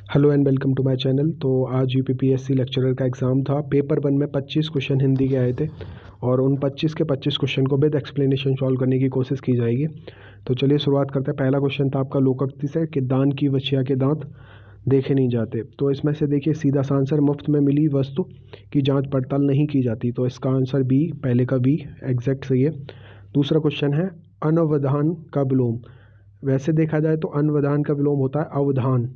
Hello and welcome to my channel. तो आज UPPSC lecturer का एग्ज़ाम था। पेपर 1 में 25 क्वेश्चन हिंदी के आए थे और उन 25 के 25 क्वेश्चन को विद एक्सप्लेनेशन सॉल्व करने की कोशिश की जाएगी। तो चलिए शुरुआत करते हैं। पहला क्वेश्चन था आपका लोकोक्ति से कि दान की वशिया के दांत देखे नहीं जाते। तो इसमें से देखिए सीधा सा आंसर, मुफ्त में मिली वस्तु की जाँच पड़ताल नहीं की जाती। तो इसका आंसर बी, पहले का बी एग्जैक्ट सही है। दूसरा क्वेश्चन है अनवधान का विलोम। वैसे देखा जाए तो अनवधान का विलोम होता है अवधान,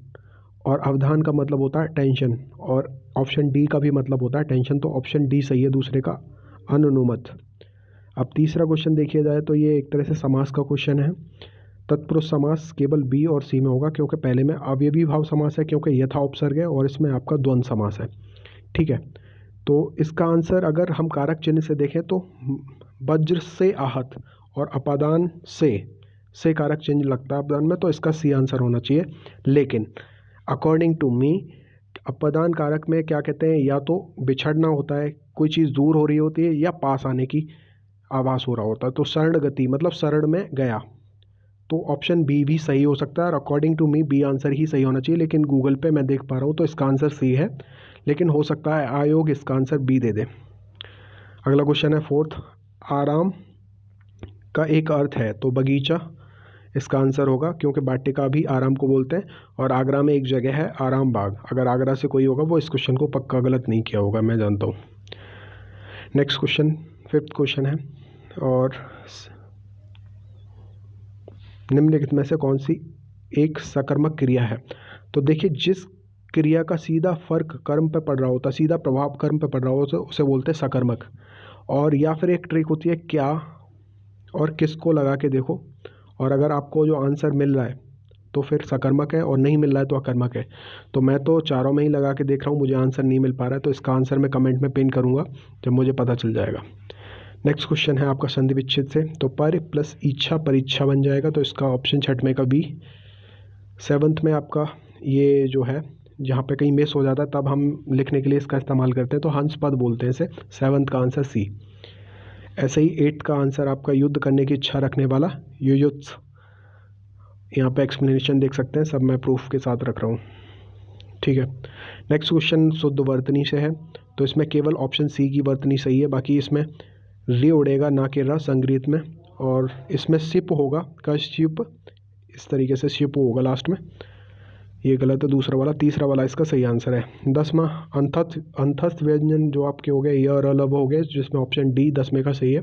और अवधान का मतलब होता है टेंशन, और ऑप्शन डी का भी मतलब होता है टेंशन। तो ऑप्शन डी सही है दूसरे का, अनुनुमत। अब तीसरा क्वेश्चन देखिए जाए तो ये एक तरह से समास का क्वेश्चन है। तत्पुरुष समास केवल बी और सी में होगा, क्योंकि पहले में अवयवी भाव समास है, क्योंकि यथा उपसर्ग है, और इसमें आपका द्वंद्व समास है। ठीक है, तो इसका आंसर अगर हम कारक चिन्ह से देखें तो वज्र से आहत और अपादान से कारक चिन्ह लगता है अपादान में, तो इसका सी आंसर होना चाहिए। लेकिन अकॉर्डिंग टू मी अपदान कारक में क्या कहते हैं, या तो बिछड़ना होता है, कोई चीज़ दूर हो रही होती है, या पास आने की आभास हो रहा होता है। तो शरण गति मतलब शरण में गया, तो ऑप्शन बी भी सही हो सकता है, और according to me B answer ही सही होना चाहिए। लेकिन गूगल पे मैं देख पा रहा हूँ तो इसका आंसर सी है, लेकिन हो सकता है आयोग इसका आंसर बी दे दे। अगला क्वेश्चन है फोर्थ, आराम का एक अर्थ है, तो बगीचा इसका आंसर होगा, क्योंकि वाटिका भी आराम को बोलते हैं, और आगरा में एक जगह है आराम बाग। अगर आगरा से कोई होगा वो इस क्वेश्चन को पक्का गलत नहीं किया होगा, मैं जानता हूँ। नेक्स्ट क्वेश्चन, फिफ्थ क्वेश्चन है, और निम्नलिखित में से कौन सी एक सकर्मक क्रिया है। तो देखिए जिस क्रिया का सीधा फर्क कर्म पे पड़ रहा होता है, सीधा प्रभाव कर्म पे पड़ रहा होता है, उसे बोलते हैं सकर्मक। और या फिर एक ट्रिक होती है क्या और किसको लगा के देखो, और अगर आपको जो आंसर मिल रहा है तो फिर सकर्मक है, और नहीं मिल रहा है तो अकर्मक है। तो मैं तो चारों में ही लगा के देख रहा हूँ, मुझे आंसर नहीं मिल पा रहा है, तो इसका आंसर मैं कमेंट में पिन करूँगा जब मुझे पता चल जाएगा। नेक्स्ट क्वेश्चन है आपका संधि विच्छेद से, तो पर प्लस इच्छा परीक्षा बन जाएगा, तो इसका ऑप्शन छठवें का बी। सेवन्थ में आपका ये जो है जहाँ पे कहीं मिस हो जाता है तब हम लिखने के लिए इसका इस्तेमाल करते हैं, तो हंस पद बोलते हैं इसे। सेवन्थ का आंसर सी। ऐसे ही एट्थ का आंसर आपका युद्ध करने की इच्छा रखने वाला, युयुत्स। यहाँ पे एक्सप्लेनेशन देख सकते हैं, सब मैं प्रूफ के साथ रख रहा हूँ। ठीक है, नेक्स्ट क्वेश्चन शुद्ध वर्तनी से है, तो इसमें केवल ऑप्शन सी की वर्तनी सही है, बाकी इसमें रे उड़ेगा ना के रा संग्रहित में, और इसमें सिप होगा कशिप, इस तरीके से शिप होगा लास्ट में, ये गलत है दूसरा वाला। तीसरा वाला इसका सही आंसर है। 10वां अंतस्थ व्यंजन जो आपके हो गए, य और अलव हो गए, जिसमें ऑप्शन डी 10वें का सही है।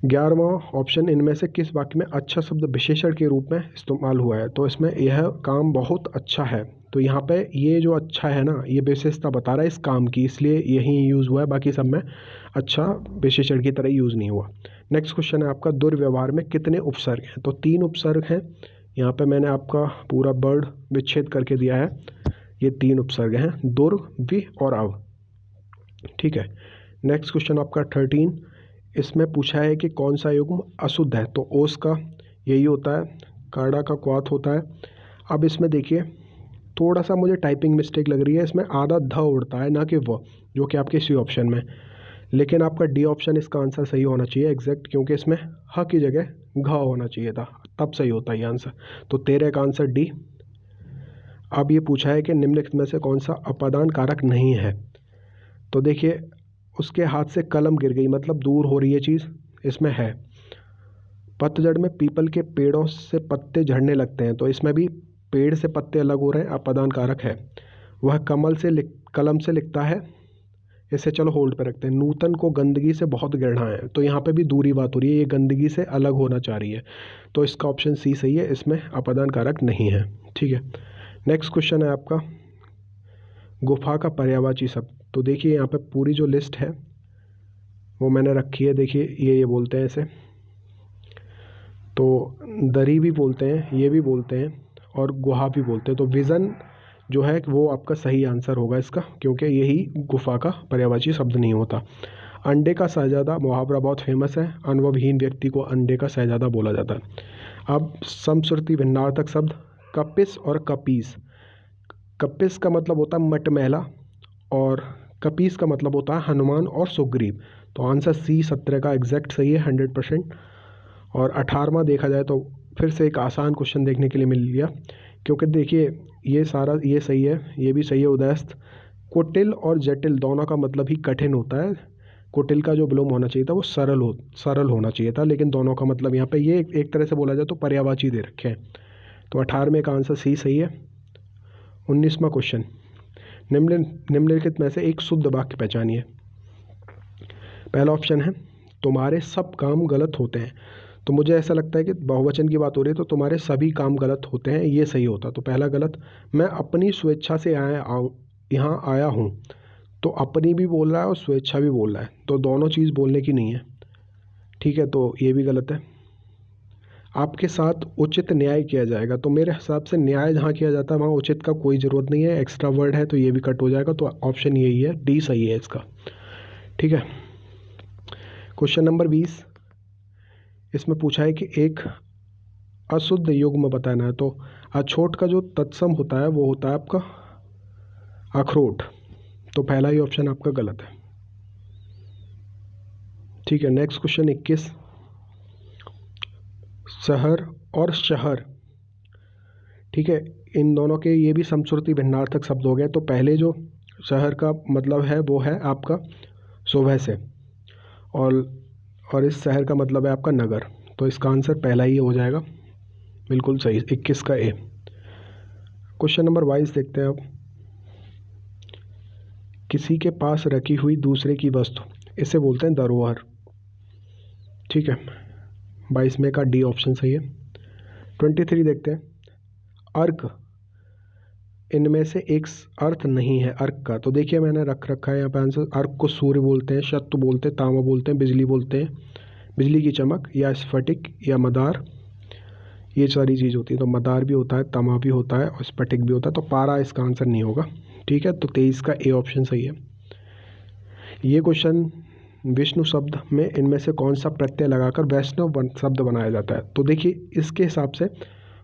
11वां ऑप्शन, इनमें से किस वाक्य में अच्छा शब्द विशेषण के रूप में इस्तेमाल हुआ है। तो इसमें यह काम बहुत अच्छा है, तो यहाँ पे ये जो अच्छा है ना, ये विशेषता बता रहा है इस काम की, इसलिए यही यूज़ हुआ है, बाकी सब में अच्छा विशेषण की तरह यूज़ नहीं हुआ। नेक्स्ट क्वेश्चन है आपका दुर्व्यवहार में कितने उपसर्ग हैं। तो 3 उपसर्ग हैं, यहाँ पे मैंने आपका पूरा वर्ड विच्छेद करके दिया है। ये 3 उपसर्ग हैं, दुर, वि और अव। ठीक है, नेक्स्ट क्वेश्चन आपका 13, इसमें पूछा है कि कौन सा युग्म अशुद्ध है। तो ओस का यही होता है, काड़ा का क्वाथ होता है। अब इसमें देखिए थोड़ा सा मुझे टाइपिंग मिस्टेक लग रही है, इसमें आधा ध उड़ता है ना कि व, जो कि आपके सी ऑप्शन में। लेकिन आपका डी ऑप्शन इसका आंसर सही होना चाहिए एग्जैक्ट, क्योंकि इसमें ह की जगह घ होना चाहिए था, तब सही होता है ये आंसर। तो 13 का आंसर डी। अब ये पूछा है कि निम्नलिखित में से कौन सा अपादान कारक नहीं है। तो देखिए उसके हाथ से कलम गिर गई, मतलब दूर हो रही है चीज़, इसमें है। पतझड़ में पीपल के पेड़ों से पत्ते झड़ने लगते हैं, तो इसमें भी पेड़ से पत्ते अलग हो रहे हैं, अपादान कारक है। वह कलम से लिखता है, इसे चलो होल्ड पे रखते हैं। नूतन को गंदगी से बहुत घृणा है, तो यहाँ पे भी दूरी बात हो रही है, ये गंदगी से अलग होना चाह रही है, तो इसका ऑप्शन सी सही है, इसमें अपादान कारक नहीं है। ठीक है, नेक्स्ट क्वेश्चन है आपका गुफा का पर्यायवाची शब्द। तो देखिए यहाँ पे पूरी जो लिस्ट है वो मैंने रखी है, देखिए ये बोलते हैं इसे, तो दरी भी बोलते हैं, ये भी बोलते हैं, और गुहा भी बोलते हैं। तो विज़न जो है वो आपका सही आंसर होगा इसका, क्योंकि यही गुफा का पर्यायवाची शब्द नहीं होता। अंडे का शहजादा मुहावरा बहुत फेमस है, अनुभवहीन व्यक्ति को अंडे का शहजादा बोला जाता है। अब समश्रुति भिन्नार्थक शब्द कपिस और कपीस। कपिस का मतलब होता है मटमैला, और कपीस का मतलब होता है हनुमान और सुग्रीव। तो आंसर सी 17 का एग्जैक्ट सही है 100%। और 18वां देखा जाए तो फिर से एक आसान क्वेश्चन देखने के लिए मिल गया, क्योंकि देखिए ये सारा ये सही है, ये भी सही है उदयस्थ। कुटिल और जटिल दोनों का मतलब ही कठिन होता है। कुटिल का जो विलोम होना चाहिए था वो सरल होना चाहिए था, लेकिन दोनों का मतलब यहाँ पे ये एक तरह से बोला जाए तो पर्यायवाची दे रखे हैं। तो 18वें का आंसर सी सही है। 19वां क्वेश्चन, निम्नलिखित में से एक शुद्ध वाक्य पहचानिए। पहला ऑप्शन है तुम्हारे सब काम गलत होते हैं। तो मुझे ऐसा लगता है कि बहुवचन की बात हो रही है तो तुम्हारे सभी काम गलत होते हैं, ये सही होता। तो पहला गलत। मैं अपनी स्वेच्छा से यहाँ आया हूँ, तो अपनी भी बोल रहा है और स्वेच्छा भी बोल रहा है, तो दोनों चीज़ बोलने की नहीं है। ठीक है, तो ये भी गलत है। आपके साथ उचित न्याय किया जाएगा, तो मेरे हिसाब से न्याय जहाँ किया जाता है वहाँ उचित का कोई ज़रूरत नहीं है, एक्स्ट्रा वर्ड है तो ये भी कट हो जाएगा। तो ऑप्शन यही है, डी सही है इसका। ठीक है, क्वेश्चन नंबर 20, इसमें पूछा है कि एक अशुद्ध युग्म बताना है। तो अछोट का जो तत्सम होता है वो होता है आपका अखरोट। तो पहला ही ऑप्शन आपका गलत है। ठीक है, नेक्स्ट क्वेश्चन 21, शहर और शहर। ठीक है, इन दोनों के ये भी समश्रुति भिन्नार्थक शब्द हो गए। तो पहले जो शहर का मतलब है वो है आपका सुबह से, और इस शहर का मतलब है आपका नगर। तो इसका आंसर पहला ही हो जाएगा, बिल्कुल सही, 21 का ए। क्वेश्चन नंबर 22 देखते हैं अब। किसी के पास रखी हुई दूसरे की वस्तु, इसे बोलते हैं धरोहर। ठीक है, 22 में का डी ऑप्शन सही है। 23 देखते हैं, अर्क, इनमें से एक अर्थ नहीं है अर्क का। तो देखिए मैंने रख रखा है यहाँ पे आंसर। अर्क को सूर्य बोलते हैं, शत्रु बोलते हैं, तांबा बोलते हैं, बिजली बोलते हैं, बिजली की चमक, या स्फटिक, या मदार, ये सारी चीज़ होती है। तो मदार भी होता है, तांबा भी होता है और स्फटिक भी होता है। तो पारा इसका आंसर नहीं होगा। ठीक है, तो 23 का ए ऑप्शन सही है। ये क्वेश्चन, विष्णु शब्द में इनमें से कौन सा प्रत्यय लगाकर वैष्णव शब्द बनाया जाता है। तो देखिए इसके हिसाब से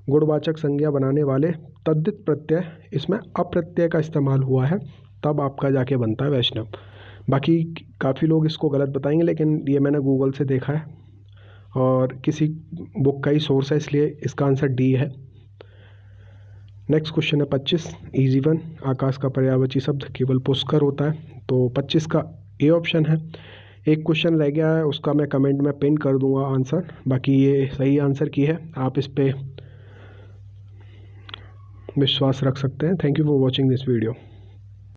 गुणवाचक संज्ञा बनाने वाले तद्धित प्रत्यय, इसमें अप्रत्यय का इस्तेमाल हुआ है, तब आपका जाके बनता है वैष्णव। बाकी काफ़ी लोग इसको गलत बताएंगे, लेकिन ये मैंने गूगल से देखा है और किसी बुक का ही सोर्स है, इसलिए इसका आंसर डी है। नेक्स्ट क्वेश्चन है 25, इजी वन। आकाश का पर्यायवाची शब्द केवल पुष्कर होता है। तो 25 का ए ऑप्शन है। एक क्वेश्चन रह गया है, उसका मैं कमेंट में पिन कर दूंगा आंसर। बाकी ये सही आंसर की है, आप इस पे विश्वास रख सकते हैं। Thank you for watching this video.